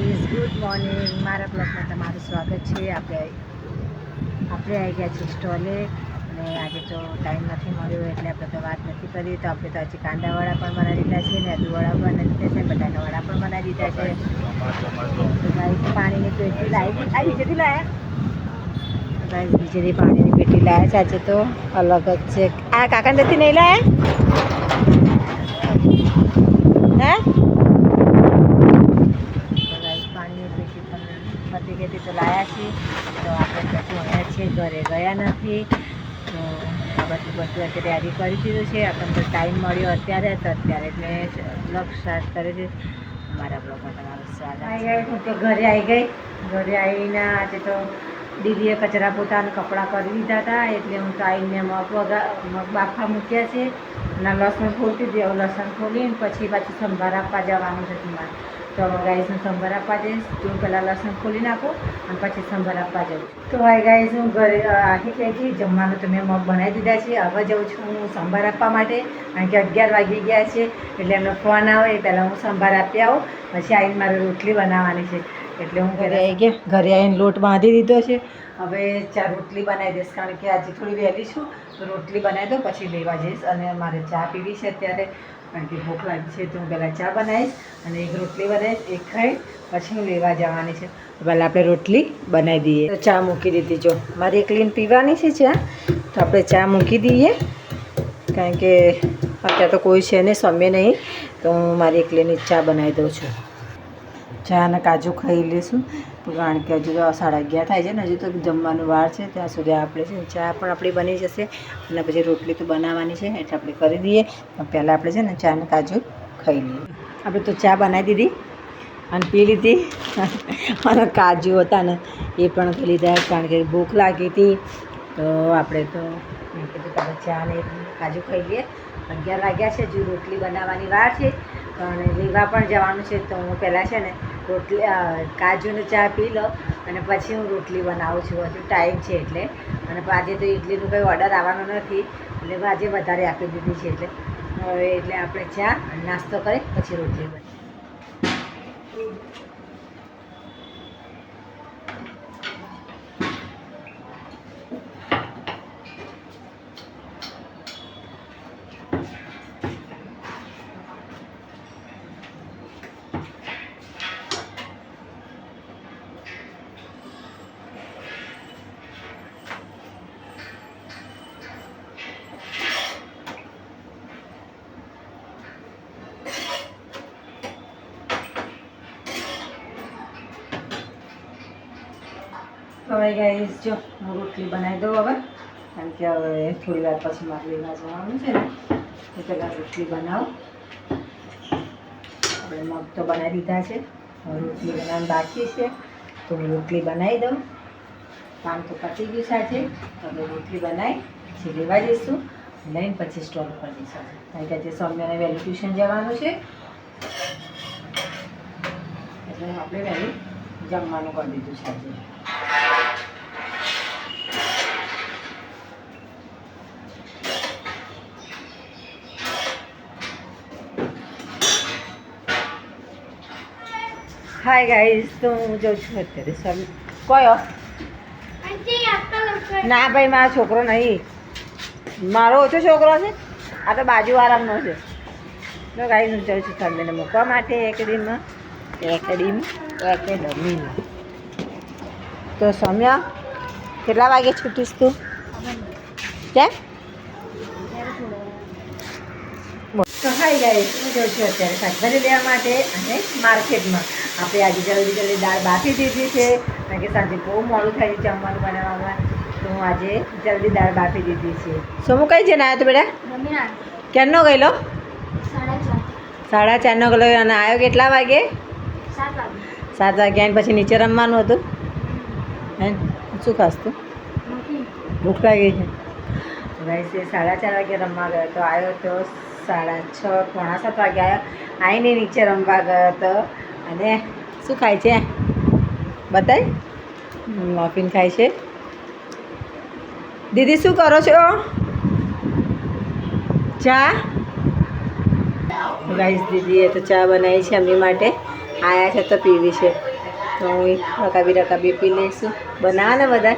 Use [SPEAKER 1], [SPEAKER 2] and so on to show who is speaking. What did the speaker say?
[SPEAKER 1] Guys good morning મારા બ્લોગમાં તમારું સ્વાગત છે. આપણે આવી ગયા છીએ સ્ટોલે અને આજે તો ટાઈમ નથી મળ્યો એટલે આપણે તો વાત નથી કરી. તો આપણે તો હજી કાંદાવાળા પણ બનાવી દીધા છે ને આદુવાળા બનાવી દીધા છે, બટાકાવાળા પણ બનાવી દીધા છે. તો ગાઈઝ પાણીની પેટી લાવી બીજેથી લાવ્યા ગાઈઝ બીજેથી પાણીની પેટી લાવ્યા છે. આજે તો અલગ જ છે. આ કાકાને નથી નહીં લાવ્યા હે પતિ તો લાયા છીએ. તો આપણે પછી અહીંયા છીએ, ઘરે ગયા નથી. તો આ બધું અત્યારે તૈયારી કરી દીધું છે. આપણને તો ટાઈમ મળ્યો અત્યારે તો અત્યારે મેં બ્લોગ સ્ટાર્ટ કરે છે. મારા બ્લોગમાં તમારું સ્વાગત છે. હું તો ઘરે આવી ગઈ. ઘરે આવીને આજે તો દીદીએ કચરા પોતાના કપડાં કરી દીધા હતા એટલે હું તો આવીને મગ બાફા મૂક્યા છે અને લસણ ખોલતી હતી. હવે લસણ ખોલીને પછી પાછું સંભાર આપવા જવાનું છે મારે. તો ગાઈઝ હું સંભાર આપવા જઈશ. તો પહેલાં લસણ ખોલી નાખું અને પછી સંભાર આપવા જાઉં છું. તો ભાઈ ગાઈઝ હું ઘરે આખી કહી હતી જમવાનું તો મેં મગ બનાવી દીધા છે. હવે જાઉં છું હું સંભાર આપવા માટે કારણ કે 11 વાગી ગયા છે એટલે એમનો ફોન આવે એ પહેલાં હું સંભાર આપી આવું. પછી આવીને મારે રોટલી બનાવવાની છે એટલે હું ઘરે આવી ગયા. ઘરે આવીને લોટ બાંધી દીધો છે. હવે 4 રોટલી બનાવી દઈશ કારણ કે આજે થોડી વહેલી છું. તો રોટલી બનાવી દો પછી લેવા જઈશ. અને મારે ચા પીવી છે અત્યારે કારણ કે ભૂખ લાગી છે. તો હું પહેલાં ચા બનાવીશ અને એક રોટલી બનાવીશ. એક ખાઈ પછી હું લેવા જવાની છે. તો પહેલાં આપણે રોટલી બનાવી દઈએ. તો ચા મૂકી દીધી. જો મારી એકલીને પીવાની છે ચા તો આપણે ચા મૂકી દઈએ કારણ કે અત્યારે તો કોઈ છે નહીં, સમય નહીં. તો હું મારી એકલીની ચા બનાવી દઉં છું. ચા અને કાજુ ખાઈ લઈશું કારણ કે હજુ તો 11:30 થાય છે ને હજુ તો જમવાનું વાર છે. ત્યાં સુધી આપણે છે ચા પણ આપણી બની જશે અને પછી રોટલી તો બનાવવાની છે એટલે આપણે કરી દઈએ. પહેલાં આપણે છે ને ચા અને કાજુ ખાઈ લઈએ. આપણે તો ચા બનાવી દીધી અને પી લીધી અને કાજુ હતા ને એ પણ ખાઈ લીધા કારણ કે ભૂખ લાગી હતી. તો આપણે તો મેં કીધું કે ચા અને કાજુ ખાઈ લઈએ. 11 વાગ્યા છે. હજુ રોટલી બનાવવાની વાર છે અને લેવા પણ જવાનું છે. તો હું પહેલાં છે ને રોટલી કાજુને ચા પી લો અને પછી હું રોટલી બનાવું છું. હજુ ટાઈમ છે એટલે. અને આજે તો ઇડલીનું કંઈ ઓર્ડર આવવાનો નથી એટલે આજે વધારે આપી દીધી છે એટલે હવે એટલે આપણે ચા અને નાસ્તો કરી પછી રોટલી બની. હવે ગાઈસ જો હું રોટલી બનાવી દઉં હવે કારણ કે હવે થોડી વાર પછી મારે લેવા જવાનું છે ને તો પહેલાં રોટલી બનાવું. આપણે મગ તો બનાવી દીધા છે. હવે રોટલી બનાવવાનું બાકી છે તો હું રોટલી બનાવી દઉં. કામ તો પતી ગયું સાથે. હવે રોટલી બનાવી પછી લેવા જઈશું. લઈને પછી સ્ટોલ પર જઈશું કારણ કે આજે સૌમ્યને વહેલું ટ્યુશન જવાનું છે એટલે આપણે વહેલું જમવાનું કરી દીધું છે આજે. હાય ગાઈઝ તો હું જાઉં છું અત્યારે કયો ના ભાઈ મારો છોકરો નહીં, મારો ઓછો છોકરો છે. આ તો બાજુવાળાનો છે. તો ગાઈઝ હું જાઉં છું સૌમ્યને મૂકવા માટે એકેડમીમાં. તો સૌમ્ય કેટલા વાગે છૂટીશ તું? ક્યાં તો હાય ગાઈઝ હું જાઉં છું અત્યારે શાકભાજી લેવા માટે અને માર્કેટમાં. આપણે આજે જલ્દી દાળ બાફી દીધી છે કારણ કે સાંજે બહુ મોડું થાય છે જમવાનું બનાવવામાં. તો હું આજે જલ્દી દાળ બાફી દીધી છે. સોમુ કઈ જઈને આવ્યો તો બેટા? ક્યારનો ગયેલો? 4:30 ગયેલો અને આવ્યો કેટલા વાગે? 7 વાગે આવીને પછી નીચે રમવાનું હતું. હે શું ખાસ તું? ભૂખ લાગી છે? ભાઈ 4:30 વાગે રમવા ગયો તો આવ્યો તો 6:30 પોણા 7 વાગે આવ્યો. આવીને નીચે રમવા ગયો હતો. અને શું ખાય છે બતાય? મફિન ખાય છે. દીદી શું કરો છો? ચા ગાઈસ દીદીએ તો ચા બનાવી છે અમી માટે. આયા છે તો પીવી છે.
[SPEAKER 2] તો રકાબી પી લઈશું. બનાવવાના બધા